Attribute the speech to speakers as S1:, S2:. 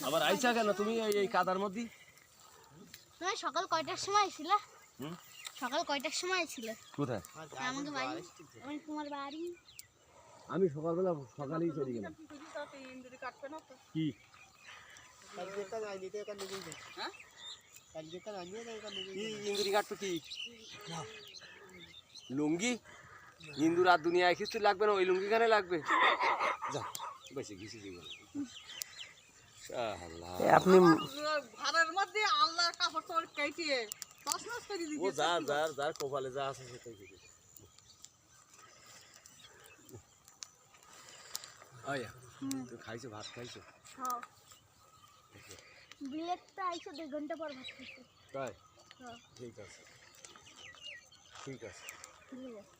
S1: আবার আইছা কেন তুমি এই কাদার মধ্যে?
S2: তুমি সকাল কয়টার সময় ছিলে? সকাল কয়টার সময় ছিলে?
S1: কোথায়?
S2: আমাদের বাড়ি। আমি তোমার বাড়ি।
S1: আমি সকালবেলা সকালেই চলে গেলাম। কি? ইন্দুরি কাটতো কি? লুঙ্গি? ইন্দুর আর দুনিয়ায় কিছু লাগবে না, ওই লুঙ্গি কানে লাগবে। যা বেশি ঘিসি জীবন।
S3: আপনি
S4: ভাড়ার মধ্যে আল্লাহর কাপড় তোর কেটে তসনস করে
S1: ও
S4: দিয়েছে।
S1: যার কপালে যা আছে সেটাই দিবে। আয়া তুই খাইছো, ভাত খাইছো?
S2: হ্যাঁ। বিলেতটা আইছো 2 ঘন্টা পর ভাত খাইছো।
S1: তাই?
S2: হ্যাঁ।
S1: ঠিক আছে, ঠিক আছে।
S2: ঠিক আছে।